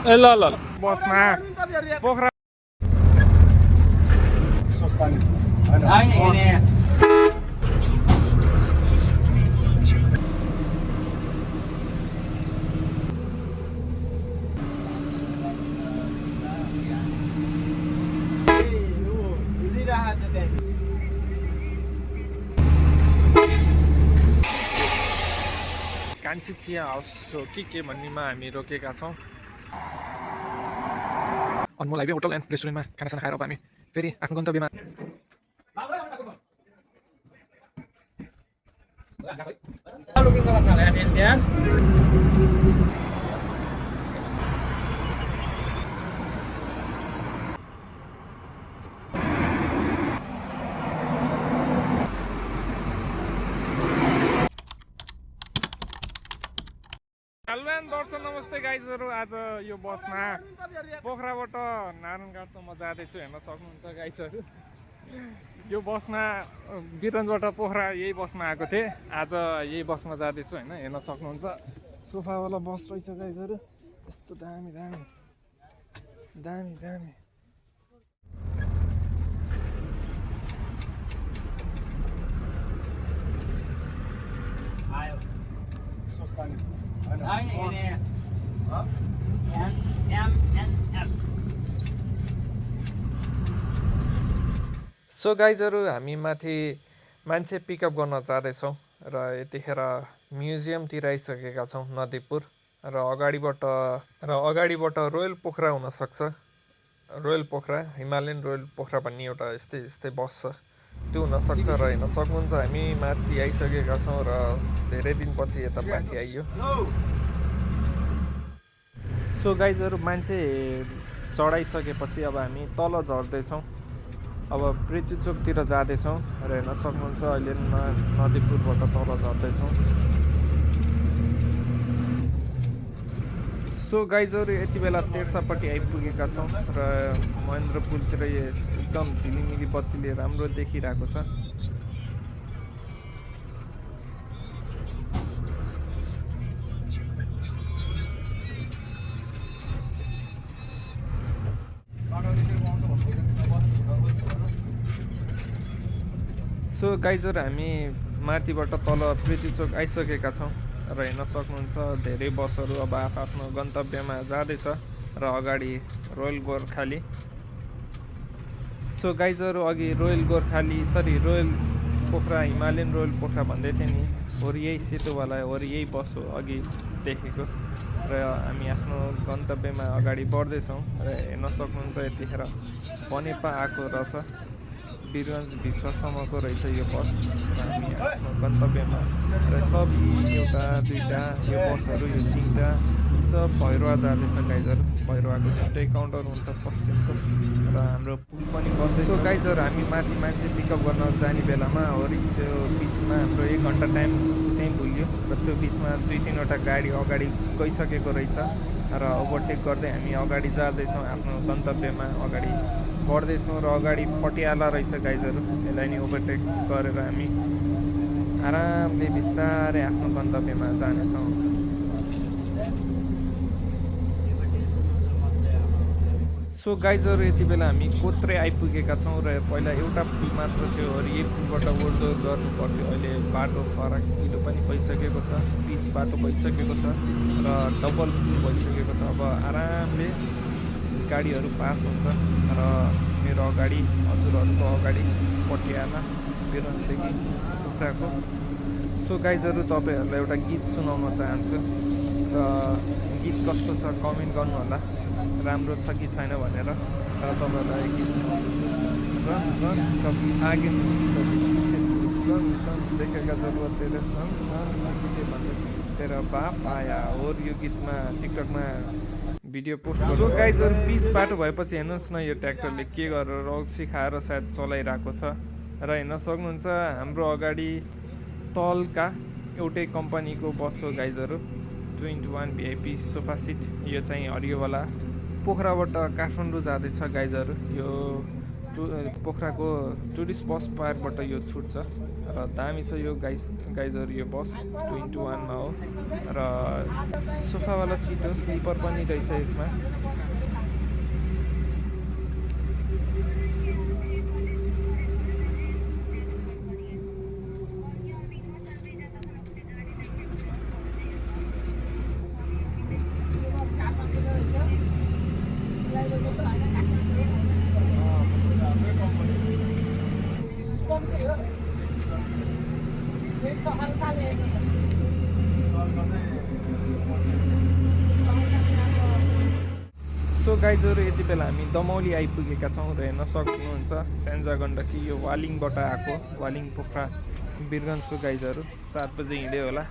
ए ल ल बसमा पोखरा कान्छी चिया हाउस हो के भन्नेमा हामी रोकेका छौँ। अनमोल हाइवे होटल एन्ड रेस्टुरेन्टमा खानासाना खाएर अब हामी फेरि आफ्नो गन्तव्यमा दर्शन नमस्ते गाइजहरू। आज यो बसमा पोखराबाट नारायणघाटसम्म जाँदैछु, हेर्न सक्नुहुन्छ गाइजहरू। यो बसमा बिरगन्जबाट पोखरा यही बसमा आएको थिएँ, आज यही बसमा जाँदैछु होइन, हेर्न सक्नुहुन्छ। सोफावाला बस रहेछ गाइजहरू, यस्तो दामी दामी दामी दामी। सो गाइजहरू, हामी माथि मान्छे पिकअप गर्न जाँदैछौँ र यतिखेर म्युजियमतिर आइसकेका छौँ नदीपुर। र अगाडिबाट रोयल पोखरा हुनसक्छ, royal Pokhara, Himalayan royal Pokhara भन्ने एउटा यस्तै बस छ, त्यो हुनसक्छ। र हेर्न सक्नुहुन्छ हामी माथि आइसकेका छौँ र धेरै दिनपछि यता माथि आइयो। सो गाइजहरू, मान्छे चढाइसकेपछि अब हामी तल झर्दैछौँ, अब पृथ्वी चोकतिर जाँदैछौँ र हेर्न सक्नुहुन्छ अहिले नदीपुरबाट तल झर्दैछौँ। सो गाइजहरू, यति बेला तेर्सापट्टि आइपुगेका छौँ र महेन्द्रपुलतिर एकदम झिलिमिली बत्तीले राम्रो देखिरहेको छ। सो गाइजहरू, हामी माथिबाट तल पृथ्वी चोक आइसकेका छौँ र हेर्न सक्नुहुन्छ धेरै बसहरू अब आफ्नो गन्तव्यमा जाँदैछ र अगाडि रोयल गोर्खाली। सो गाइजहरू, अघि royal Pokhara, Himalayan royal Pokhara भन्दै थिएँ नि, और यही सेतोवाला और यही बस हो अघि देखेको। र हामी आफ्नो गन्तव्यमा अगाडि बढ्दैछौँ र हेर्न सक्नुहुन्छ यतिखेर बनेपा आएको रहेछ, बिरगन्ज भित्रसम्मको रहेछ यो बस र हामी आफ्नो गन्तव्यमा र सब एउटा दुईवटा यो बसहरू, यो तिनवटा सब भैरवा जाँदैछ गाइजहरू। भैरवाको छुट्टै काउन्टर हुन्छ पश्चिमको र हाम्रो पुल पनि बन्दैछ। सो गाइजहरू, हामी माथि मान्छे पिकअप गर्न जाने बेलामा वरि त्यो बिचमा हाम्रो 1 घन्टा टाइम त्यहीँ भुल्यो र त्यो बिचमा 2-3वटा गाडी अगाडि गइसकेको रहेछ र ओभरटेक गर्दै हामी अगाडि जाँदैछौँ, आफ्नो गन्तव्यमा अगाडि बढ्दैछौँ। र अगाडि पटियाला रहेछ गाइजहरू, यसलाई नि ओभरटेक गरेर हामी आरामले बिस्तारै आफ्नो गन्तव्यमा जानेछौँ। सो गाइजहरू, यति बेला हामी कोत्रे आइपुगेका छौँ र पहिला एउटा पुल मात्र थियो और यही पुलबाट ओहोरदोहोर गर्नु पर्थ्यो। अहिले बाटो फराकिलो पनि भइसकेको छ, पिच बाटो भइसकेको छ र डबल पुल भइसकेको छ। अब आरामले गाडीहरू पास हुन्छ र मेरो अगाडि, हजुरहरूको अगाडि पटियाला बिरगन्जदेखि पोखराको। सो गाइजहरू, तपाईँहरूलाई एउटा गीत सुनाउन चाहन्छु र गीत कस्तो छ कमेन्ट गर्नु होला, राम्रो छ कि छैन भनेर। र तपाईँहरूलाई गीत सुनाउँदैछु। रन रन कभी आगे कभी पीछे, सन सन देखेगा जरुरत तेरे सन सन के भन्दै तेरा बाप आया। और यो गीतमा टिकटकमा भिडियो पोस्ट गर्छु। सो गाइजहरू, पिच बाटो भएपछि हेर्नुहोस् न यो ट्र्याक्टरले के गरेर रक्सी खाएर सायद चलाइरहेको छ र हेर्न सक्नुहुन्छ हाम्रो अगाडि तलका एउटै कम्पनीको बस हो गाइजहरू, 21 VIP सोफा सिट। यो चाहिँ हरियोवाला पोखराबाट काठमाडौँ जाँदैछ गाइजहरू। यो पोखराको टुरिस्ट बस पार्कबाट यो छुट्छ। र दामी छ यो गाइजहरू यो बस 2:1 हो र सोफावाला सिट हो, स्लिपर पनि रहेछ यसमा। सो गाइजहरू यति बेला हामी दमौली आइपुगेका छौँ र हेर्न सक्नुहुन्छ स्यान्जा गण्डकी यो वालिङबाट आएको, वालिङ पोखरा बिरगन्जको गाइजहरू 7 बजे हिँड्यो होला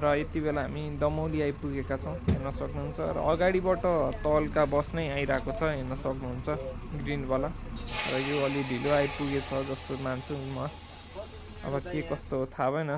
र यति बेला हामी दमौली आइपुगेका छौँ, हेर्न सक्नुहुन्छ। र अगाडिबाट तलका बस नै आइरहेको छ, हेर्न सक्नुहुन्छ ग्रिनवाला। र यो अलि ढिलो आइपुगेछ जस्तो मान्छु म, अब के कस्तो हो थाहा भएन।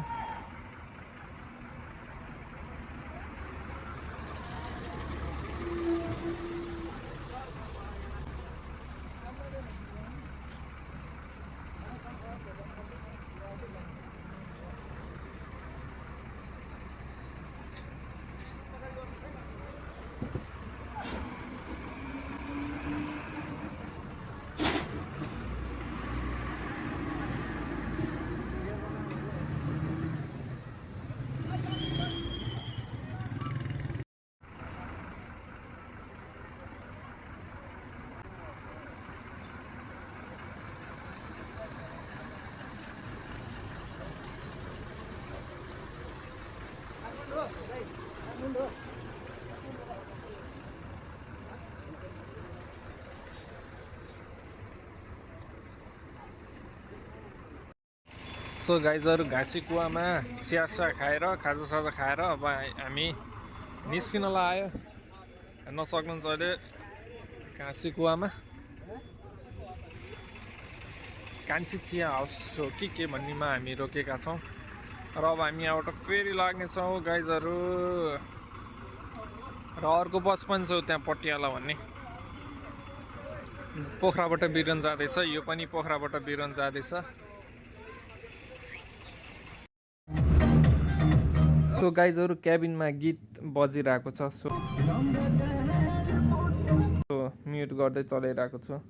सो गाइजहरू घाँसी कुवामा चियासा खाएर खाजासाजा खाएर अब हामी निस्किनलाई आयो, हेर्न सक्नुहुन्छ अहिले घाँसी कुवामा कान्छी चिया हाउस हो के भन्नेमा हामी रोकेका छौँ। र अब हामी यहाँबाट फेरि लाग्नेछौँ गाइजहरू। र अर्को बस पनि छ त्यहाँ पटियाला भन्ने, पोखराबाट बिरन जाँदैछ, यो पनि पोखराबाट बिरन जाँदैछ। सो गाइजहरू क्याबिनमा गीत बजिरहेको छ, सो म्युट गर्दै चलाइरहेको छु।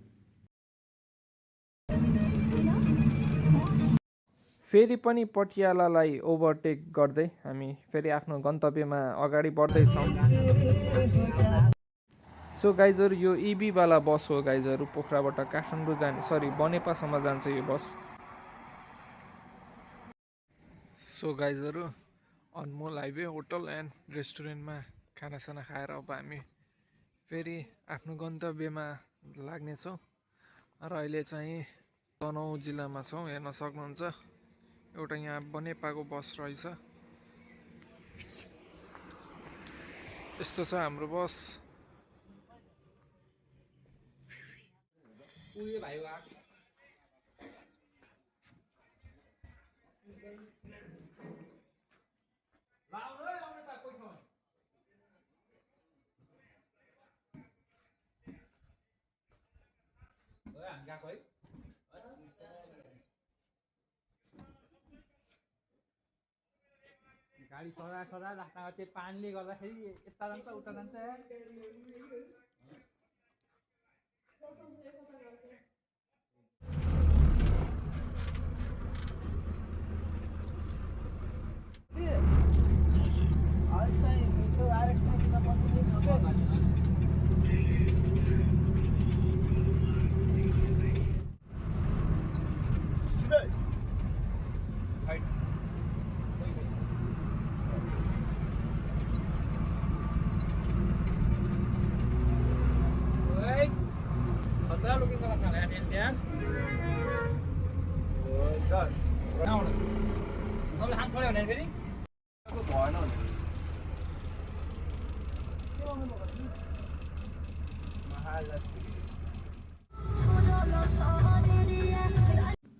फेरि पनि पटियालालाई ओभरटेक गर्दै हामी फेरि आफ्नो गन्तव्यमा अगाडि बढ्दैछौँ। सो गाइजहरू यो इबीवाला बस हो गाइजहरू, पोखराबाट काठमाडौँ जाने, सरी बनेपासम्म जान्छ यो बस। सो गाइजहरू अनमोल हाइवे होटल एन्ड रेस्टुरेन्टमा खानासाना खाएर अब हामी फेरि आफ्नो गन्तव्यमा लाग्नेछौँ। र अहिले चाहिँ तनहुँ जिल्लामा छौँ, हेर्न सक्नुहुन्छ एउटा यहाँ बनेपाको बस रहेछ, यस्तो छ हाम्रो बस। गाडी सदा राख्दा त्यो पानीले गर्दाखेरि यता जान्छ उता जान्छ।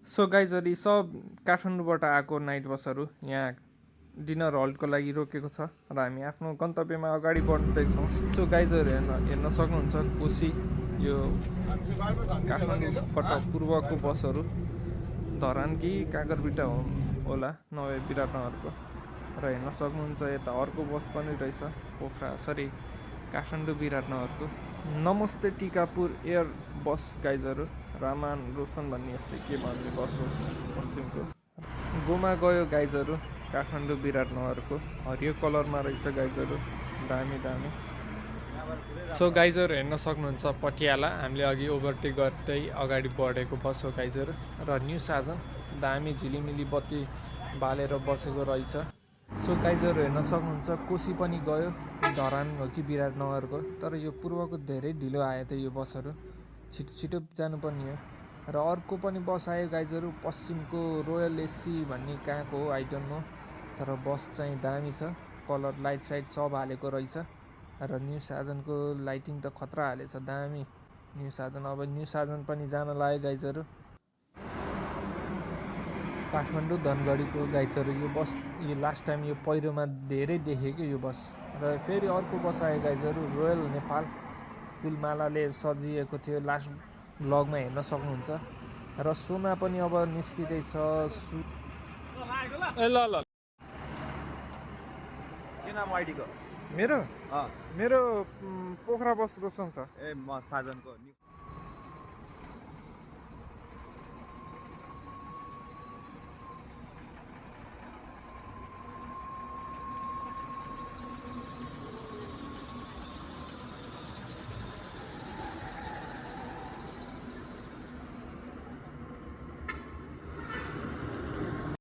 सो गाइजहरू सब काठमाडौँबाट आएको नाइट बसहरू यहाँ डिनर हल्टको लागि रोकेको छ र हामी आफ्नो गन्तव्यमा अगाडि बढ्दैछौँ। सो गाइजहरू हेर्न सक्नुहुन्छ कोसी यो काठमाडौँबाट पूर्वको बसहरू धरान कि काँकरबिटा होला नभए विराटनगरको र हेर्न सक्नुहुन्छ यता अर्को बस पनि रहेछ पोखरा काठमाडौँ विराटनगरको नमस्ते टिकापुर एयर बस गाइजहरू रामान रोशन भन्ने यस्तै के भन्ने बस हो पश्चिमको गोमा गयो गाइजहरू काठमाडौँ विराटनगरको हरियो कलरमा रहेछ गाइजहरू दामी दामी सो गाइजहरू हेर्न सक्नुहुन्छ पटियाला हामीले अघि ओभरटेक गर्दै अगाडि बढेको बस हो गाइजहरू र न्यू साजन दामी झिलिमिली बत्ती बालेर बसेको रहेछ सो गाइजहरू हेर्न सक्नुहुन्छ कोशी पनि गयो धरान हो कि विराटनगरको तर यो पूर्वको धेरै ढिलो आयो त यो बसहरू छिटो छिटो जानुपर्ने हो र अर्को पनि बस आयो गाइजहरू पश्चिमको रोयल एसी भन्ने कहाँको हो आई डोन्ट नो तर बस चाहिँ दामी छ कलर लाइट साइट सब हालेको रहेछ र न्यू साजनको लाइटिङ त खतरा हालेछ दामी न्यू साजन अब न्यू साजन पनि जान लाग्यो गाइजहरू काठमाडौँ धनगढीको गाइजहरू यो बस यो लास्ट टाइम यो पहिरोमा धेरै देखेँ कि यो बस र फेरि अर्को बस आयो गाइजहरू रोयल नेपाल फुलमालाले सजिएको थियो लास्ट ब्लगमा हेर्न सक्नुहुन्छ र सोमा पनि अब निस्किँदैछ ए ल ल के नाम आइडीको मेरो पोखरा बस रोशन छ ए म साजनको